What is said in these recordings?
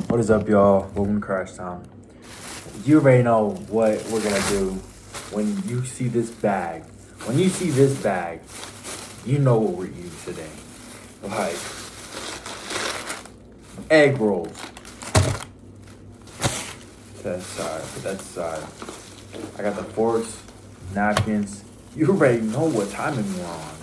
What is up, y'all? Welcome to Crash Time. You already know what we're gonna do when you see this bag. When you see this bag, you know what we're eating today. Like egg rolls. Put that aside. Put that aside. I got the forks, napkins. You already know what timing we're on.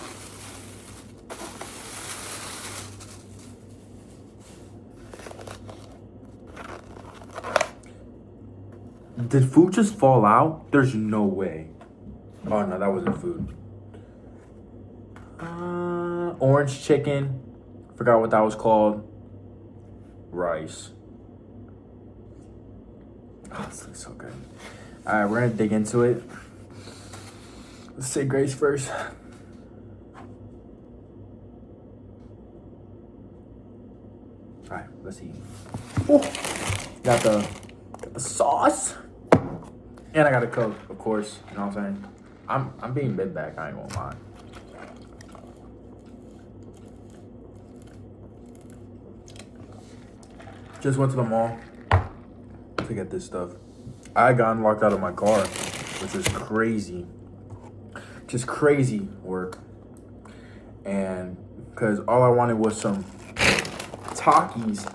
Did food just fall out? There's no way. Oh no, that wasn't food. Orange chicken. Forgot what that was called. Rice. Oh, this looks so good. Alright, we're gonna dig into it. Let's say grace first. Alright, let's eat. Ooh. Got the sauce. And I gotta cook, of course. You know what I'm saying? I'm being bit back, I ain't gonna lie. Just went to the mall to get this stuff. I got locked out of my car, which was crazy. Just crazy work. And because all I wanted was some Takis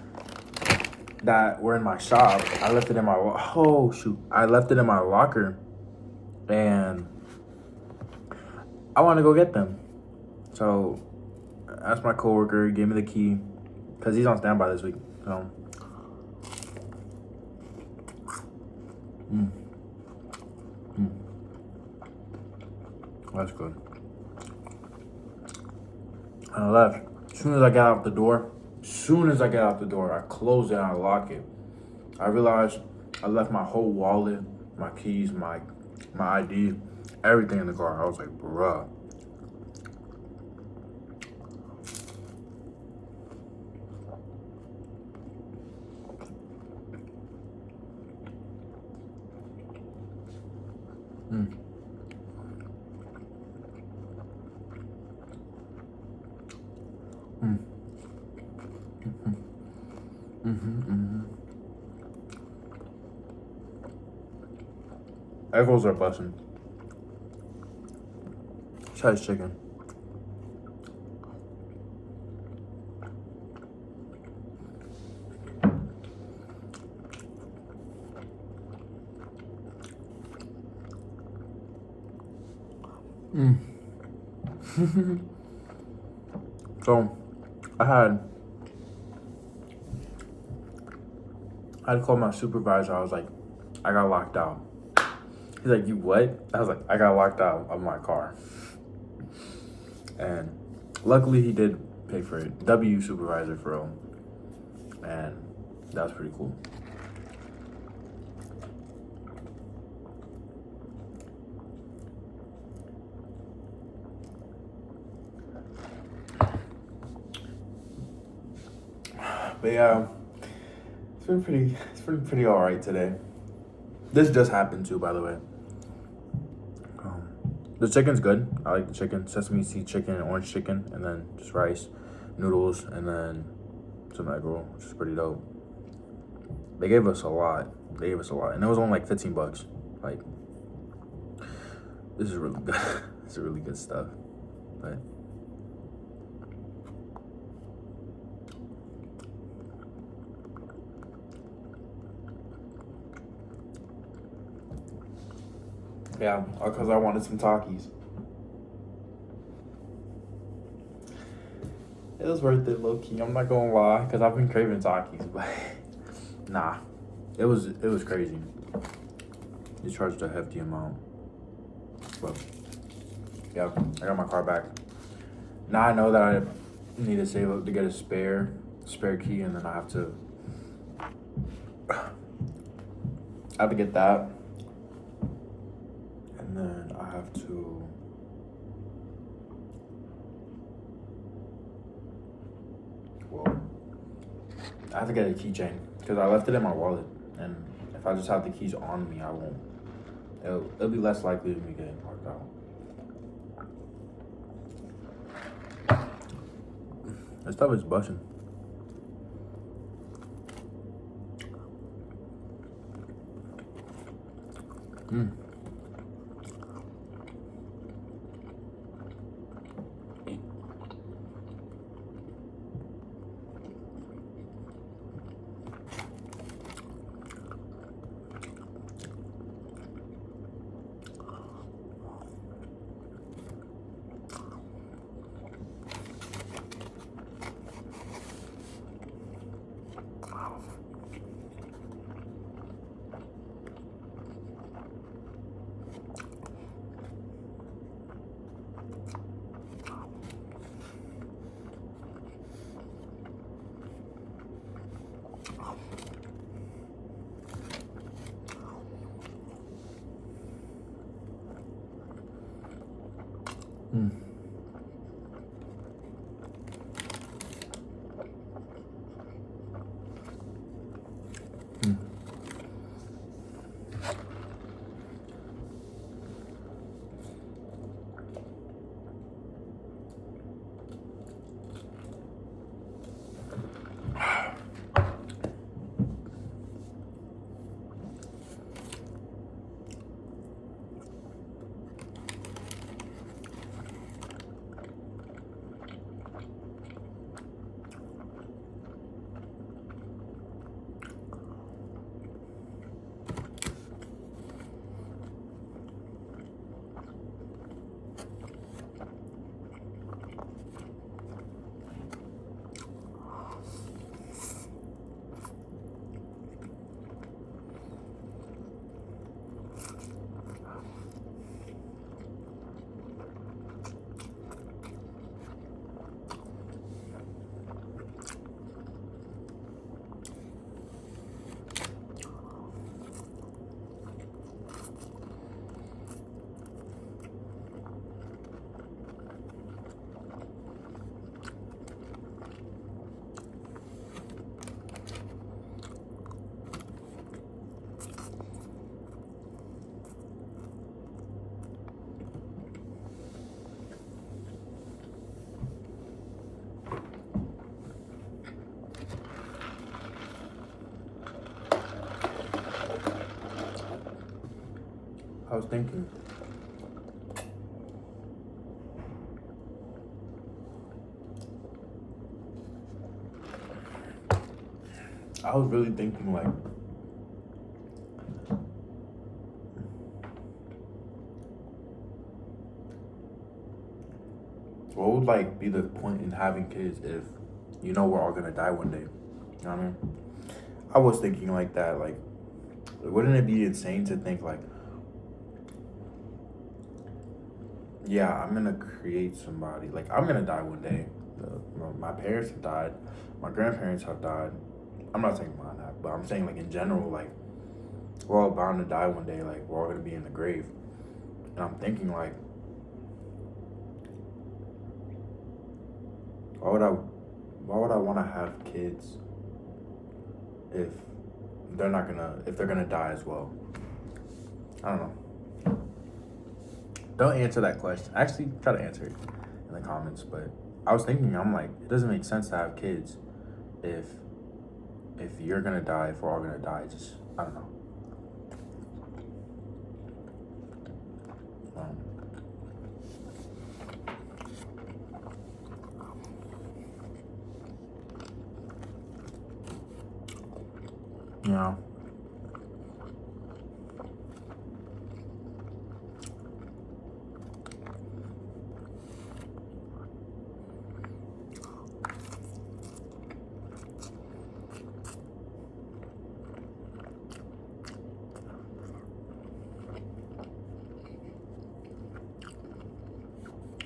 that were in my shop. I left it in my I left it in my locker, and I want to go get them. So I asked my coworker, he gave me the key because he's on standby this week. So that's good. And I left. As soon as I got out the door, I closed it and I locked it. I realized I left my whole wallet, my keys, my ID, everything in the car. I was like, bruh. Egg rolls are a blessing. Besides chicken. So I had to call my supervisor. I was like, I got locked out. He's like, you what? I was like, I got locked out of my car. And luckily he did pay for it. W supervisor for him. And that was pretty cool. But yeah, it's been pretty all right today. This just happened too, by the way. The chicken's good. I like the chicken. Sesame seed chicken and orange chicken, and then just rice, noodles, and then some egg roll, which is pretty dope. They gave us a lot. And it was only like $15. Like, this is really good. This is really good stuff. But yeah, because I wanted some Takis. It was worth it, low key. I'm not gonna lie, because I've been craving Takis, but nah, it was crazy. They charged a hefty amount, but yeah, I got my car back. Now I know that I need to save up to get a spare key, and then I have to get that. And then I have to get a keychain because I left it in my wallet, and if I just have the keys on me, I won't. It'll be less likely to me getting locked out. This stuff is busting. Mm. Mm. Mm. I was thinking. I was really thinking like, what would like be the point in having kids if you know we're all gonna die one day? You know what I mean? I was thinking like that, like, wouldn't it be insane to think like, yeah, I'm gonna create somebody. Like, I'm gonna die one day. My parents have died. My grandparents have died. I'm not saying mine have, but I'm saying like in general, like, we're all bound to die one day. Like, we're all gonna be in the grave. And I'm thinking like, why would I want to have kids if they're gonna die as well? I don't know. Don't answer that question. Actually, try to answer it in the comments. But I was thinking, I'm like, it doesn't make sense to have kids if you're gonna die, if we're all gonna die. Just, I don't know. Yeah.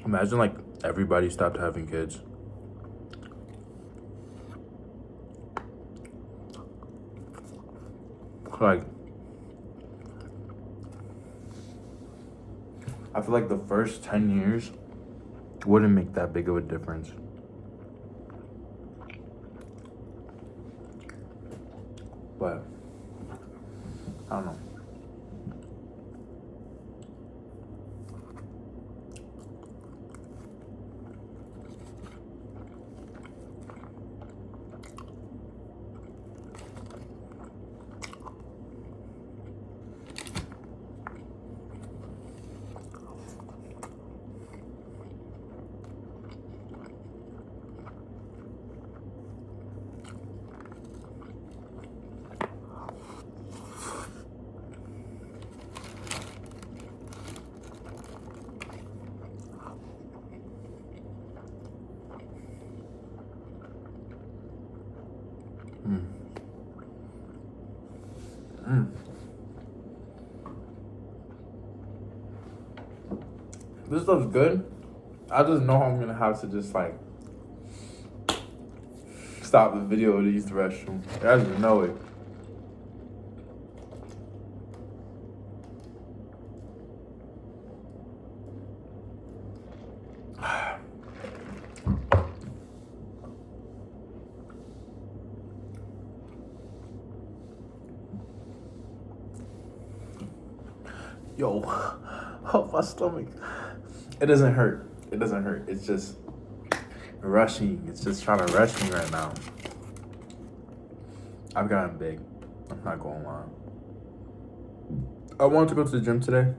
Imagine like everybody stopped having kids. Like, I feel like the first 10 years wouldn't make that big of a difference. But I don't know. This stuff's good. I just know I'm gonna have to just like stop the video to use the restroom. I just know it. Yo, oh, my stomach. It doesn't hurt. It doesn't hurt. It's just rushing. It's just trying to rush me right now. I've gotten big. I'm not going to lie. I wanted to go to the gym today,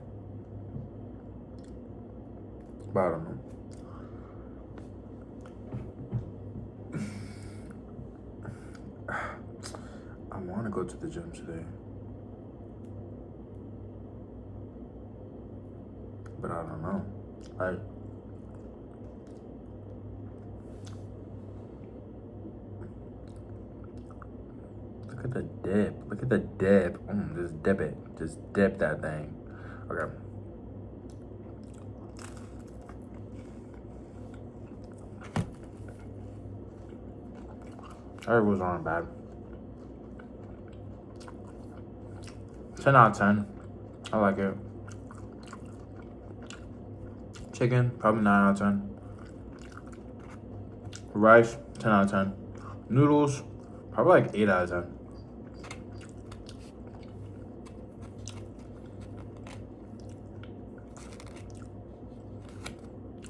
but I don't know. I want to go to the gym today, but I don't know. Look at the dip. Look at the dip. Just dip it. Just dip that thing. Okay. That was on bad. 10 out of 10. I like it. Chicken, probably 9 out of 10. Rice, 10 out of 10. Noodles, probably like 8 out of 10.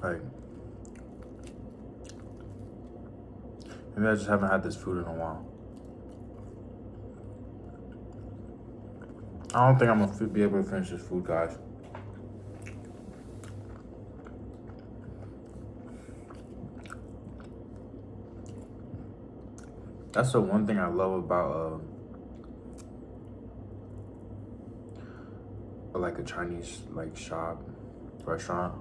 Like, maybe I just haven't had this food in a while. I don't think I'm gonna be able to finish this food, guys. That's the one thing I love about like a Chinese like restaurant.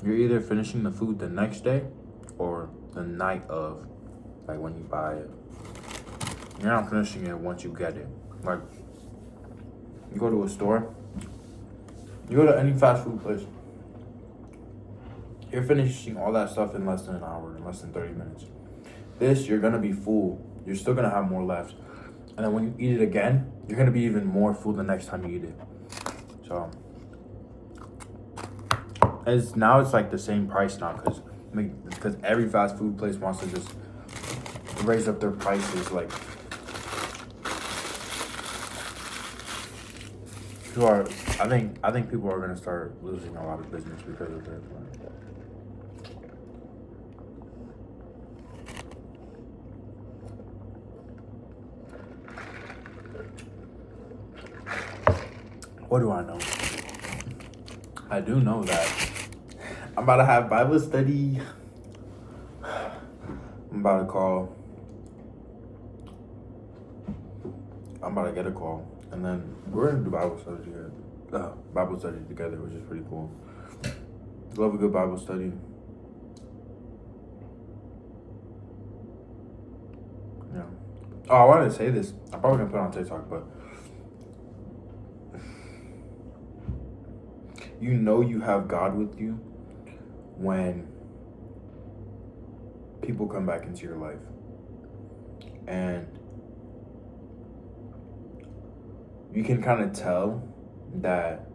You're either finishing the food the next day or the night of, like when you buy it. You're not finishing it once you get it. Like, you go to a store, you go to any fast food place, you're finishing all that stuff in less than an hour, in less than 30 minutes. This, you're gonna be full. You're still gonna have more left. And then when you eat it again, you're gonna be even more full the next time you eat it. So, now it's like the same price now because every fast food place wants to just raise up their prices. Like, I think people are gonna start losing a lot of business because of this. What do I know? I do know that I'm about to have Bible study. I'm about to get a call. And then we're gonna do Bible study together, which is pretty cool. Love a good Bible study. Yeah. Oh, I wanted to say this. I'm probably gonna put it on TikTok, but you know you have God with you when people come back into your life. And you can kind of tell that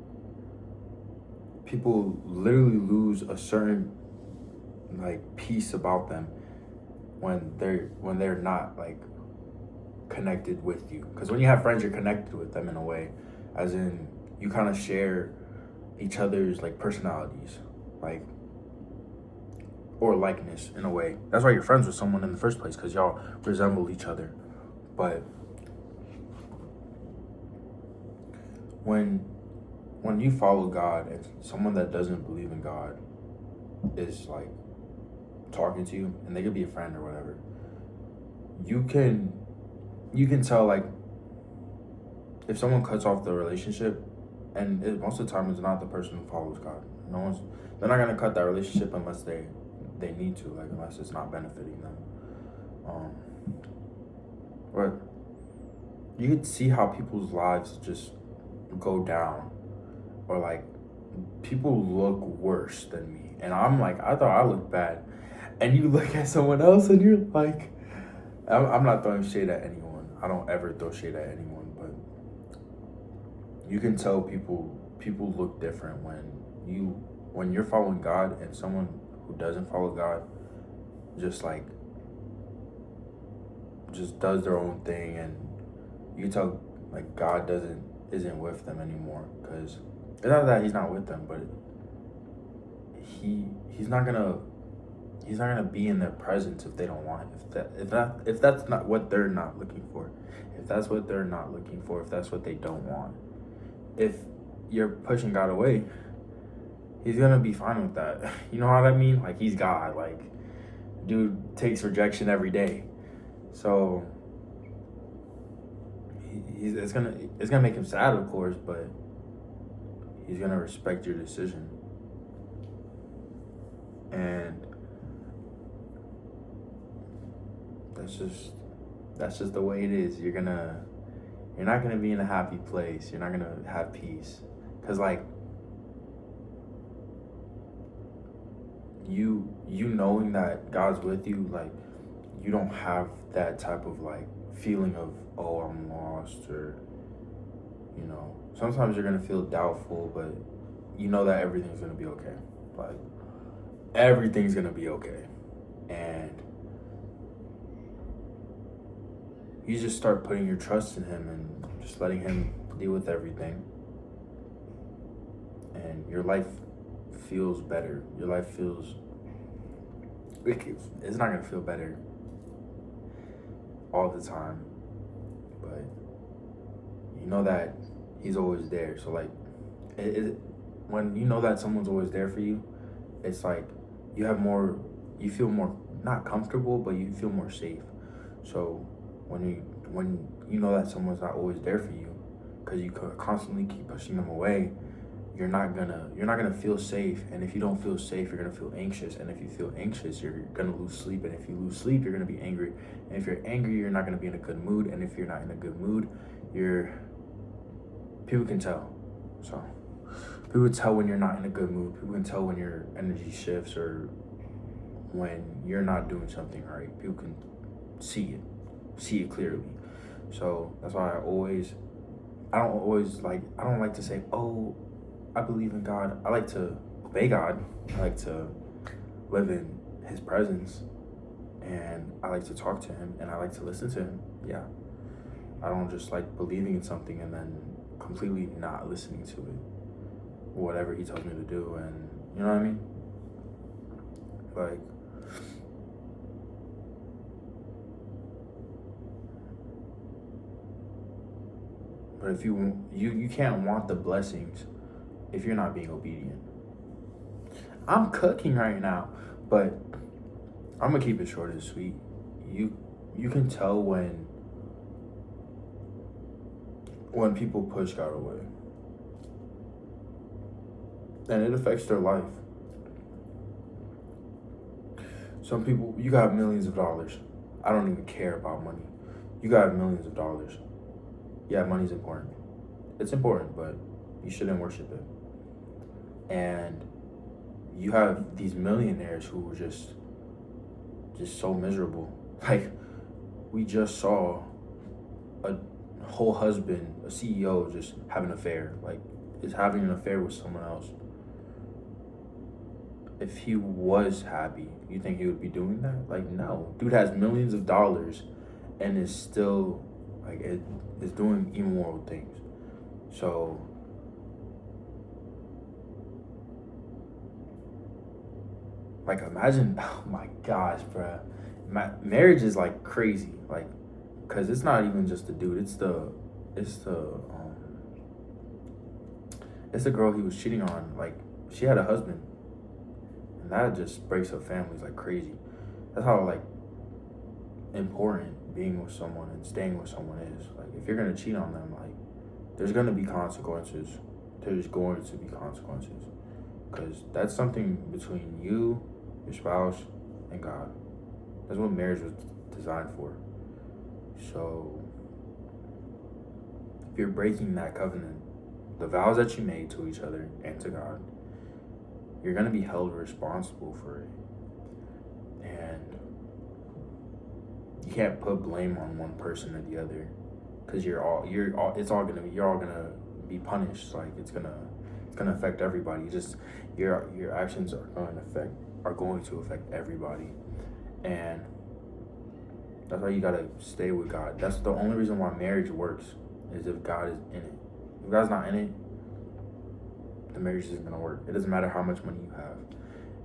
people literally lose a certain like peace about them when they're not like connected with you. Because when you have friends, you're connected with them in a way, as in you kind of share each other's like personalities, like, or likeness in a way. That's why you're friends with someone in the first place, because y'all resemble each other. But when you follow God and someone that doesn't believe in God is like talking to you, and they could be a friend or whatever, you can tell like if someone cuts off the relationship, and most of the time it's not the person who follows God. They're not gonna cut that relationship unless they need to, like unless it's not benefiting them. But you could see how people's lives just go down, or like people look worse than me, and I'm like, I thought I looked bad, and you look at someone else and you're like, I'm not throwing shade at anyone. I don't ever throw shade at anyone, but you can tell people look different when you're following God, and someone who doesn't follow God just like just does their own thing, and you can tell like God isn't with them anymore, because it's not that he's not with them, but he's not gonna be in their presence if they don't want it. If that's not what they're not looking for, if that's what they're not looking for, if that's what they don't want, if you're pushing God away, he's gonna be fine with that. You know what I mean? Like, he's God. Like, dude takes rejection every day, so it's gonna make him sad, of course, but he's gonna respect your decision. And that's just the way it is. You're not gonna be in a happy place. You're not gonna have peace, because like you knowing that God's with you, like you don't have that type of like feeling of, oh, I'm lost, or sometimes you're gonna feel doubtful, but you know that everything's gonna be okay. Like, everything's gonna be okay. And you just start putting your trust in him and just letting him deal with everything, and your life feels better. Your life feels, it's not gonna feel better all the time, but you know that he's always there. So like, when you know that someone's always there for you, it's like you feel more, not comfortable, but you feel more safe. So when you know that someone's not always there for you, because you constantly keep pushing them away, you're not gonna feel safe. And if you don't feel safe, you're gonna feel anxious. And if you feel anxious, you're gonna lose sleep. And if you lose sleep, you're gonna be angry. And if you're angry, you're not gonna be in a good mood. And if you're not in a good mood, people can tell. So people can tell when you're not in a good mood. People can tell when your energy shifts, or when you're not doing something right. People can see it clearly. So that's why I don't like to say, oh, I believe in God. I like to obey God. I like to live in his presence, and I like to talk to him, and I like to listen to him. Yeah. I don't just like believing in something and then completely not listening to it, whatever he tells me to do. And you know what I mean? Like, but if you can't want the blessings if you're not being obedient. I'm cooking right now, but I'm gonna keep it short and sweet. You can tell when people push God away, and it affects their life. Some people, you got millions of dollars. I don't even care about money. You got millions of dollars. Yeah, money's important. It's important, but you shouldn't worship it. And you have these millionaires who were just so miserable. Like, we just saw a whole husband, a CEO, just have an affair. Like, is having an affair with someone else. If he was happy, you think he would be doing that? Like, no. Dude has millions of dollars and is still, like, is doing immoral things. So, like, imagine, oh my gosh, bruh. Marriage is, like, crazy. Like, because it's not even just the dude. It's the girl he was cheating on. Like, she had a husband. And that just breaks up families like crazy. That's how, like, important being with someone and staying with someone is. Like, if you're going to cheat on them, like, there's going to be consequences. There's going to be consequences. Because that's something between you, your spouse, and God. That's what marriage was designed for. So if you're breaking that covenant, the vows that you made to each other and to God, you're going to be held responsible for it. And you can't put blame on one person or the other, because you're all you're all gonna be punished. Like it's gonna affect everybody. Just your actions are going to affect everybody. And that's why you gotta stay with God. That's the only reason why marriage works, is if God is in it. If God's not in it, the marriage isn't gonna work. It doesn't matter how much money you have.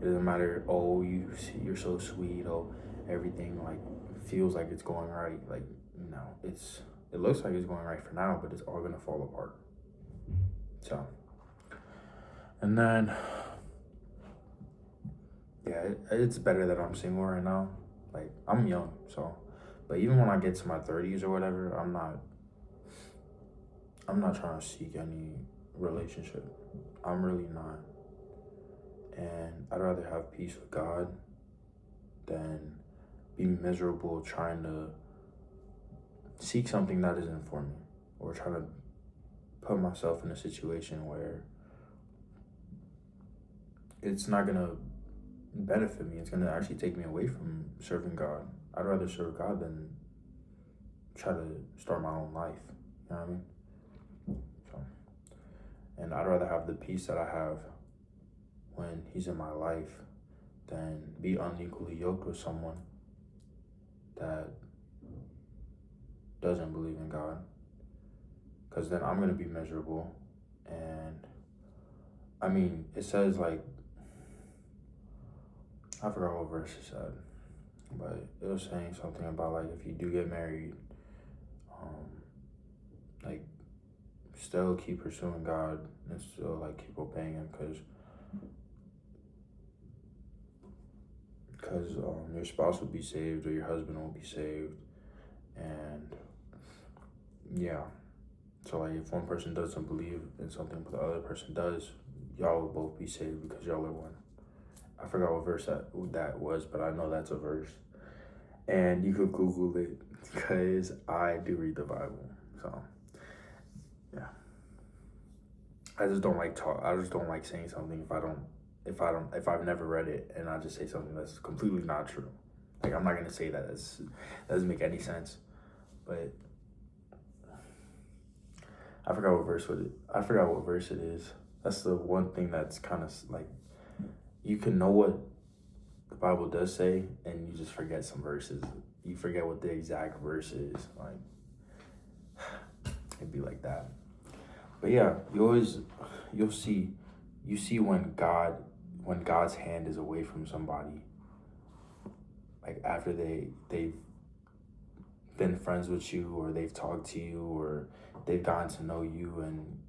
It doesn't matter, oh, you're so sweet, oh, everything like feels like it's going right. Like, no, it looks like it's going right for now, but it's all gonna fall apart. So, and then yeah, it's better that I'm single right now. Like, I'm young, so, but even when I get to my 30s or whatever, I'm not trying to seek any relationship. I'm really not. And I'd rather have peace with God than be miserable trying to seek something that isn't for me, or trying to put myself in a situation where it's not gonna benefit me. It's gonna actually take me away from serving God. I'd rather serve God than try to start my own life. You know what I mean? So, and I'd rather have the peace that I have when He's in my life than be unequally yoked with someone that doesn't believe in God. Because then I'm gonna be miserable. And I mean, it says, like, I forgot what verse it said, but it was saying something about, like, if you do get married, like, still keep pursuing God and still, like, keep obeying Him, because your spouse will be saved or your husband will be saved. And yeah, so, like, if one person doesn't believe in something but the other person does, y'all will both be saved because y'all are one. I forgot what verse that was, but I know that's a verse. And you could Google it, because I do read the Bible. So, yeah. I just don't like saying something if I've never read it and I just say something that's completely not true. Like, I'm not gonna say that. That doesn't make any sense. But I forgot what verse it is. That's the one thing that's kind of like, you can know what the Bible does say, and you just forget some verses. You forget what the exact verse is. Like, it'd be like that. But yeah, you see when God's hand is away from somebody, like after they've been friends with you, or they've talked to you, or they've gotten to know you, and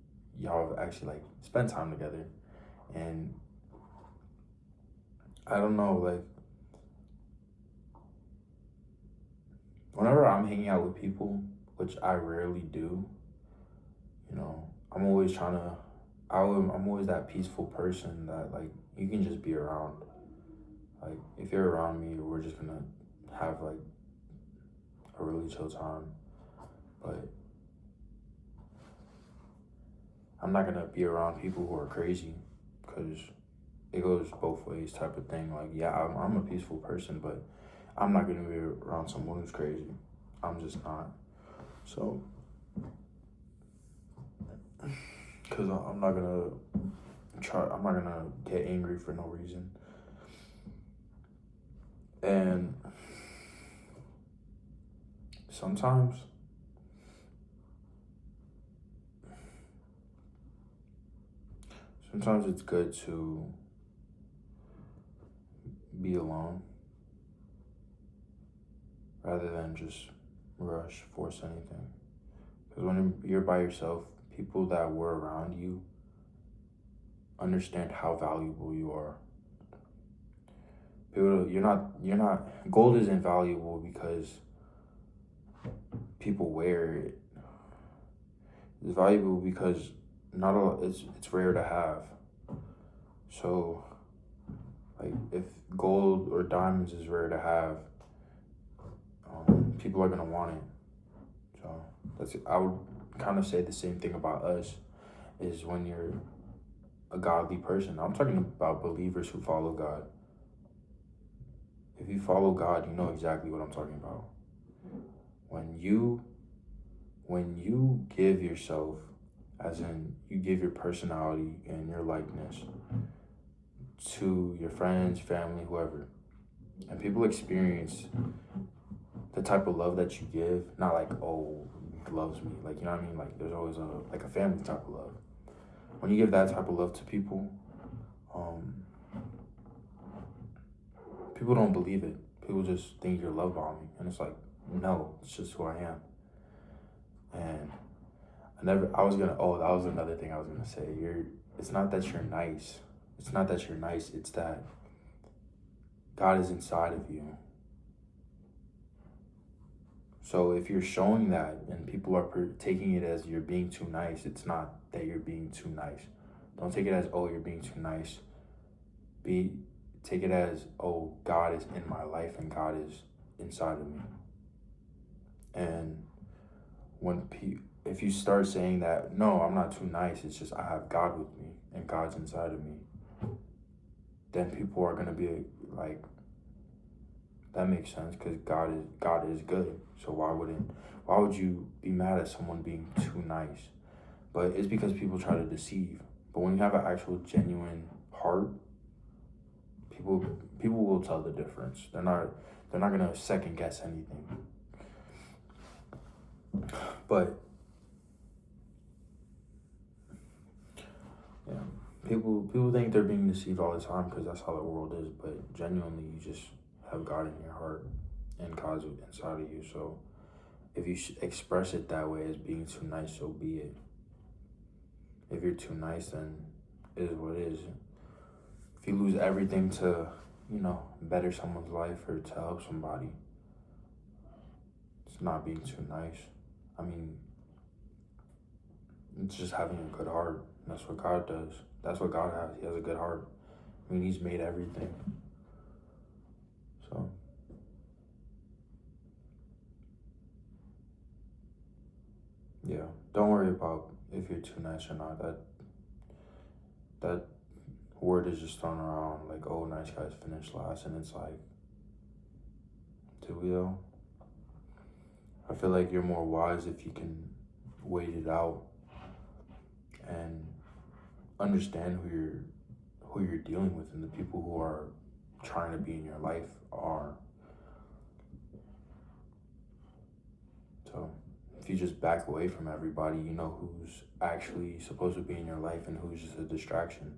y'all have actually, like, spent time together. And I don't know, like, whenever I'm hanging out with people, which I rarely do, you know, I'm always that peaceful person that, like, you can just be around. Like, if you're around me, we're just gonna have, like, a really chill time. But I'm not gonna be around people who are crazy, because it goes both ways type of thing. Like, yeah, I'm a peaceful person, but I'm not gonna be around someone who's crazy. I'm just not. So, because I'm not gonna get angry for no reason. And sometimes it's good to be alone rather than just force anything. Because when you're by yourself, people that were around you understand how valuable you are. Gold isn't valuable because people wear it. It's valuable because it's rare to have. So, like, if gold or diamonds is rare to have, people are gonna want it. So I would kind of say the same thing about us, is when you're a godly person. I'm talking about believers who follow God. If you follow God, you know exactly what I'm talking about. When you give yourself, as in you give your personality and your likeness to your friends, family, whoever, and people experience the type of love that you give, not like, oh, he loves me, like, you know what I mean? Like, there's always a family type of love. When you give that type of love to people, people don't believe it. People just think you're love bombing, and it's like, no, it's just who I am. And that was another thing I was gonna say. It's not that you're nice. It's not that you're nice. It's that God is inside of you. So if you're showing that and people are taking it as you're being too nice, it's not that you're being too nice. Don't take it as, oh, you're being too nice. Take it as, oh, God is in my life and God is inside of me. And if you start saying that, no, I'm not too nice, it's just I have God with me and God's inside of me, then people are gonna be like, that makes sense, because God is good. So why would you be mad at someone being too nice? But it's because people try to deceive. But when you have an actual genuine heart, people will tell the difference. They're not gonna second guess anything. But yeah, people think they're being deceived all the time because that's how the world is. But genuinely, you just have God in your heart and God's inside of you. So if you express it that way as being too nice, so be it. If you're too nice, then it is what it is. If you lose everything to, better someone's life or to help somebody, it's not being too nice. I mean, it's just having a good heart. That's what God does. That's what God has. He has a good heart. I mean, he's made everything. So, yeah, don't worry about if you're too nice or not. That word is just thrown around like, oh, nice guys finish last, and it's like, do we though? I feel like you're more wise if you can wait it out and understand who you're dealing with, and the people who are trying to be in your life are. So if you just back away from everybody, you know who's actually supposed to be in your life and who's just a distraction.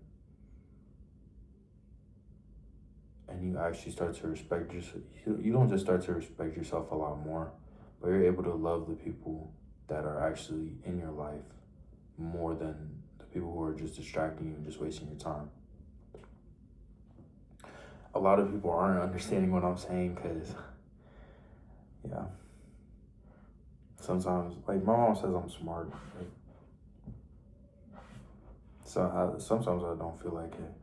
And you actually start to respect yourself. You don't just start to respect yourself a lot more, but you're able to love the people that are actually in your life more than the people who are just distracting you and just wasting your time. A lot of people aren't understanding what I'm saying because, yeah, sometimes, like, my mom says I'm smart. So sometimes I don't feel like it.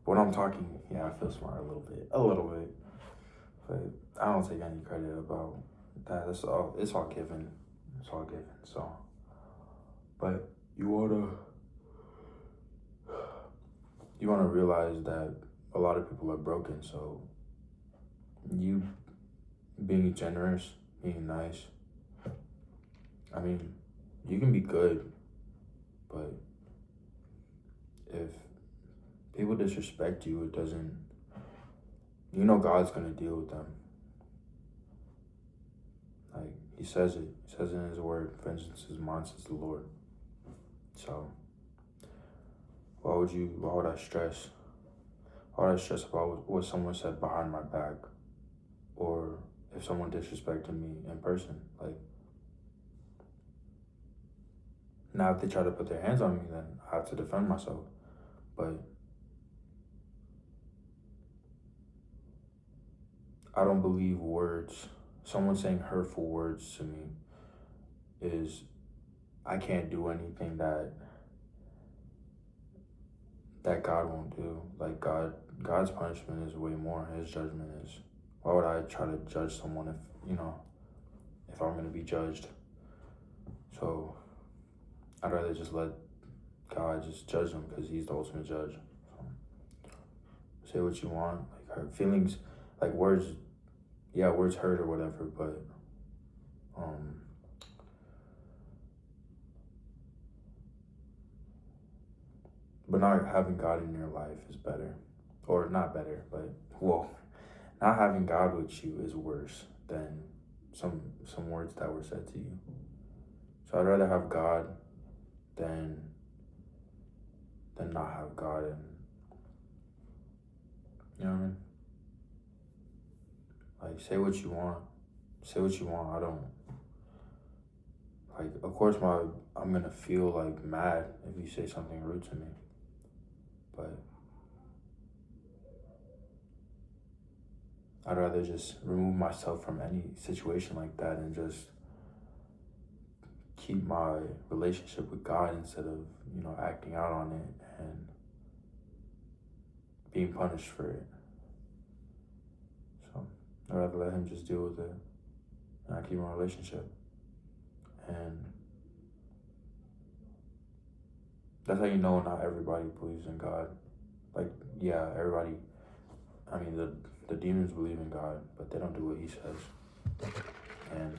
But when I'm talking, yeah, I feel smart a little bit. But I don't take any credit about that. It's all given. It's all given. So, but you wanna realize that a lot of people are broken. So you being generous, being nice, I mean, you can be good, but if people disrespect you, it doesn't, God's gonna deal with them. Like, he says it. He says it in his word, vengeance is mine, says the Lord. So why would I stress? Why would I stress about what someone said behind my back? Or if someone disrespected me in person? Like, now if they try to put their hands on me, then I have to defend myself. But I don't believe someone saying hurtful words to me is, I can't do anything that God won't do. Like, God's punishment is way more. His judgment is, why would I try to judge someone if I'm going to be judged? So I'd rather just let God just judge them because he's the ultimate judge. So, say what you want, like hurt feelings, like words, yeah, words hurt or whatever, but not having God in your life is better. Or not better, but, well, not having God with you is worse than some words that were said to you. So I'd rather have God than not have God, and you know what I mean? Like, say what you want. Say what you want. I don't, like, of course I'm gonna feel like mad if you say something rude to me. But I'd rather just remove myself from any situation like that and just keep my relationship with God instead of, acting out on it and being punished for it. So I'd rather let him just deal with it and I keep my relationship. And that's how you know not everybody believes in God. Like, yeah, everybody, I mean, the demons believe in God, but they don't do what he says. And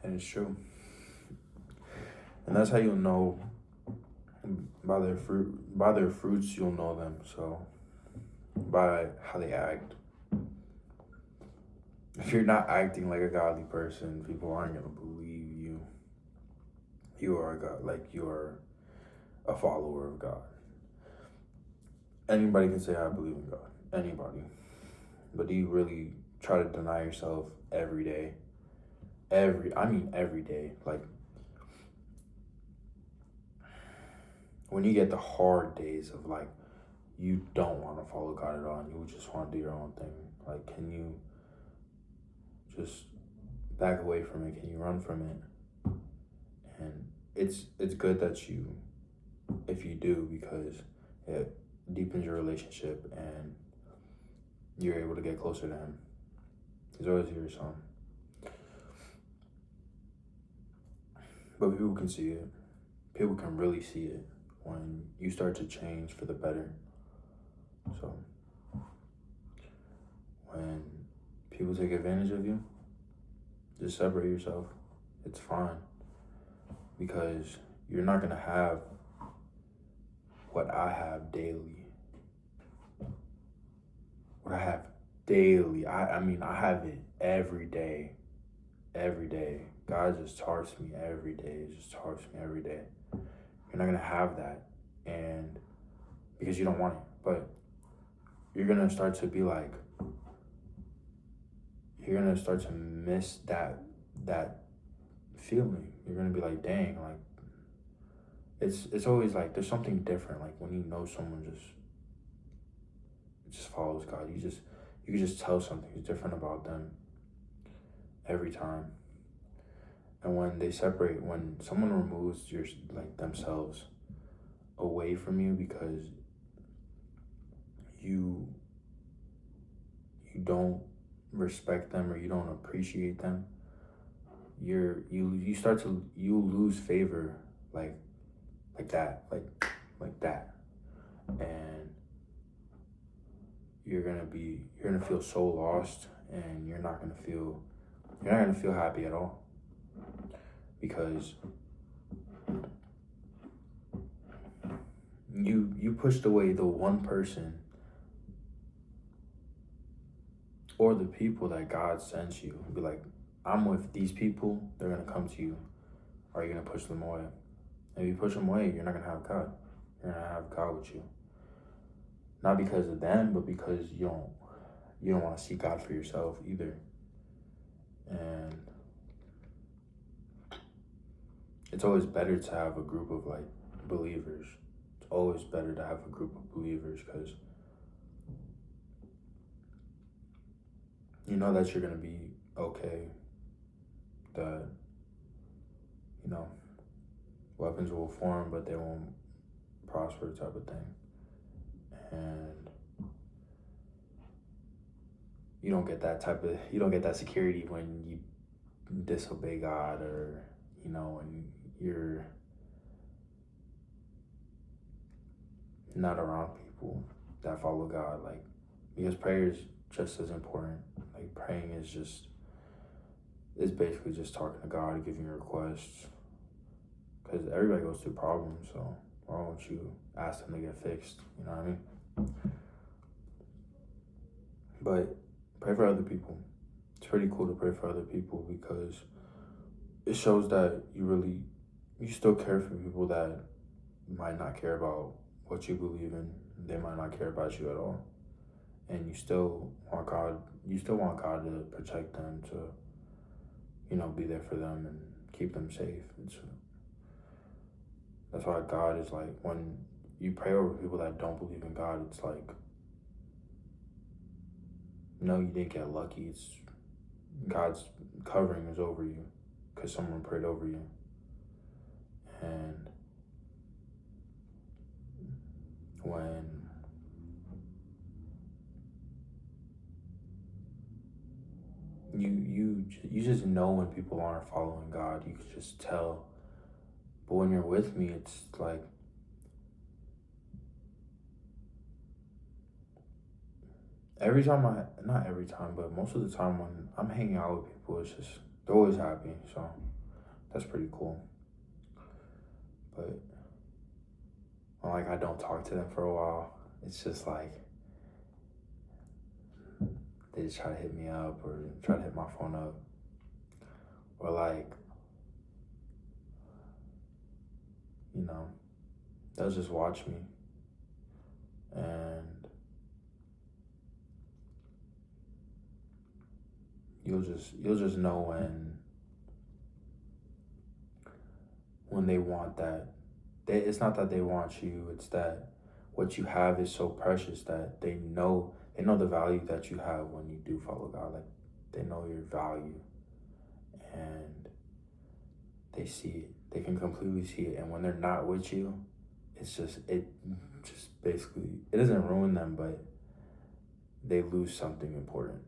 it's true. And that's how you'll know by their fruits you'll know them. So by how they act. If you're not acting like a godly person, people aren't gonna believe you. You are a God, like you're a follower of God. Anybody can say I believe in God. Anybody. But do you really try to deny yourself every day? Every day. Like, when you get the hard days of, like, you don't want to follow God at all and you just want to do your own thing, like, can you just back away from it? Can you run from it? And it's good that you, if you do, because it deepens your relationship and you're able to get closer to him. He's always here, son. But people can see it. People can really see it when you start to change for the better. So when people take advantage of you, just separate yourself. It's fine. Because you're not gonna have what I have daily. What I have daily. I mean, I have it every day. Every day. God just tarps me every day. Just tarps me every day. You're not gonna have that, and because you don't want it, but you're gonna start to be like, you're gonna start to miss that feeling. You're gonna be like, dang, like it's always like there's something different. Like when you know someone just follows God, you can just tell something's different about them every time. And when they separate, when someone removes themselves away from you because you don't respect them or you don't appreciate them, you lose favor like that, and you're gonna feel so lost, and you're not gonna feel happy at all. Because you pushed away the one person or the people that God sends you. Be like, I'm with these people, they're gonna come to you. Are you gonna push them away? If you push them away, you're not gonna have God. You're gonna have God with you. Not because of them, but because you don't want to see God for yourself either. And it's always better to have a group of like believers. It's always better to have a group of believers because you know that you're gonna be okay. That weapons will form, but they won't prosper, type of thing. and you don't get that security when you disobey God, or when you're not around people that follow God, like, because prayer is just as important. Like, praying is basically just talking to God, giving requests, because everybody goes through problems, so why won't you ask them to get fixed? You know what I mean? But pray for other people. It's pretty cool to pray for other people, because it shows that you still care for people that might not care about what you believe in. They might not care about you at all. And you still want God to protect them, to, be there for them and keep them safe. That's why God is like, when you pray over people that don't believe in God, it's like, no, you didn't get lucky. It's God's covering is over you because someone prayed over you. And when you just know when people aren't following God, you can just tell. But when you're with me, it's like, not every time, but most of the time when I'm hanging out with people, it's just, they're always happy. So that's pretty cool. But when, like, I don't talk to them for a while, it's just like, they just try to hit me up or try to hit my phone up. Or like, they'll just watch me. And you'll just know when they want that. It's not that they want you, it's that what you have is so precious that they know the value that you have when you do follow God. Like, they know your value, and they see it. They can completely see it. And when they're not with you, it just basically, it doesn't ruin them, but they lose something important,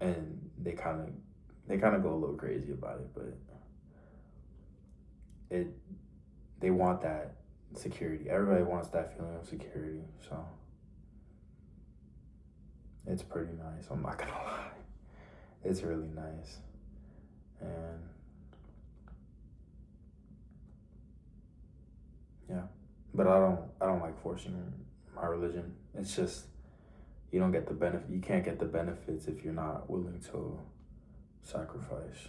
and they kind of go a little crazy about it. But they want that security. Everybody wants that feeling of security. So it's pretty nice. I'm not gonna lie. It's really nice. And yeah, but I don't like forcing my religion. It's just, you don't get the benefit. You can't get the benefits if you're not willing to sacrifice.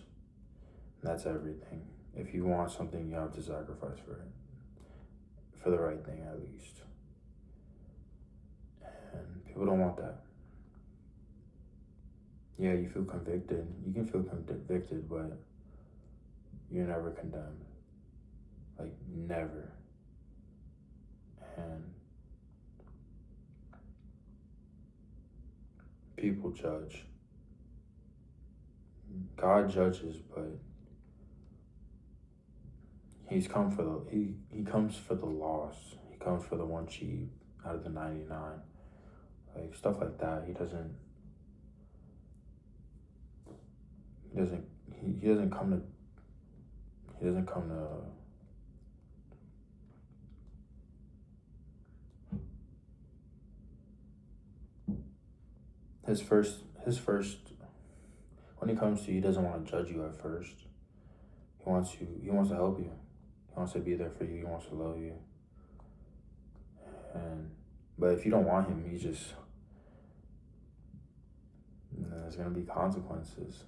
And that's everything. If you want something, you have to sacrifice for it, for the right thing at least. And people don't want that. Yeah, you feel convicted. You can feel convicted, but you're never condemned. Like, never. And people judge. God judges, but he comes for the lost. He comes for the one sheep out of the 99. Like, stuff like that. He doesn't come to his first when he comes to you, he doesn't want to judge you at first. He wants to help you. He wants to be there for you. He wants to love you. But if you don't want him, there's gonna be consequences.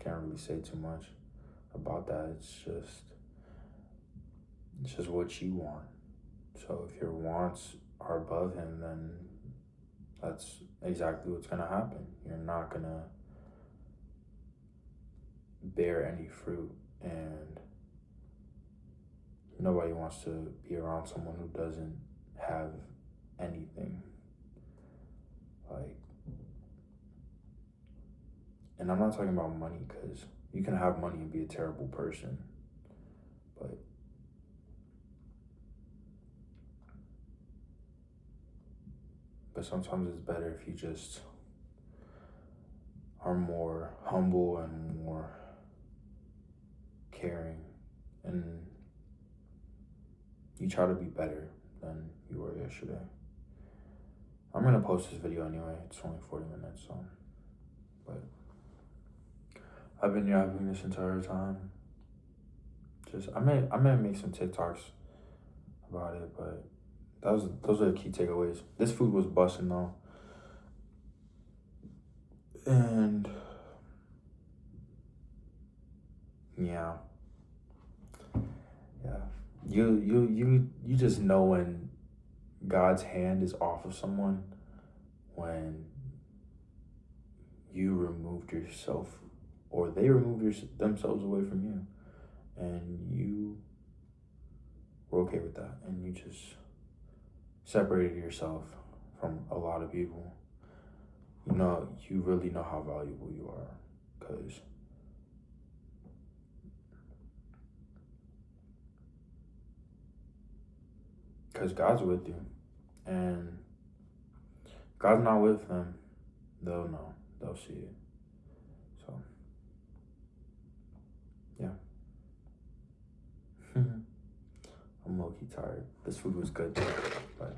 Can't really say too much about that. It's just what you want. So if your wants are above him, then that's exactly what's gonna happen. You're not gonna bear any fruit, and nobody wants to be around someone who doesn't have anything. Like, and I'm not talking about money, because you can have money and be a terrible person, but But sometimes it's better if you just are more humble and more caring, and you try to be better than you were yesterday. I'm gonna post this video anyway. It's only 40 minutes, so. But I've been yapping this entire time. Just I may make some TikToks about it, but those are the key takeaways. This food was busting though, and yeah. You just know when God's hand is off of someone, when you removed yourself, or they removed themselves away from you, and you were okay with that, and you just separated yourself from a lot of people. You know, you really know how valuable you are, because God's with you, and God's not with them, they'll know, they'll see it. So, yeah. I'm low-key tired. This food was good, but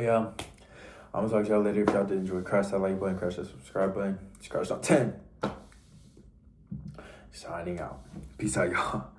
yeah, I'm gonna talk to y'all later. If y'all did enjoy, crash that like button, crash that subscribe button. Scratch on 10. Signing out. Peace out, y'all.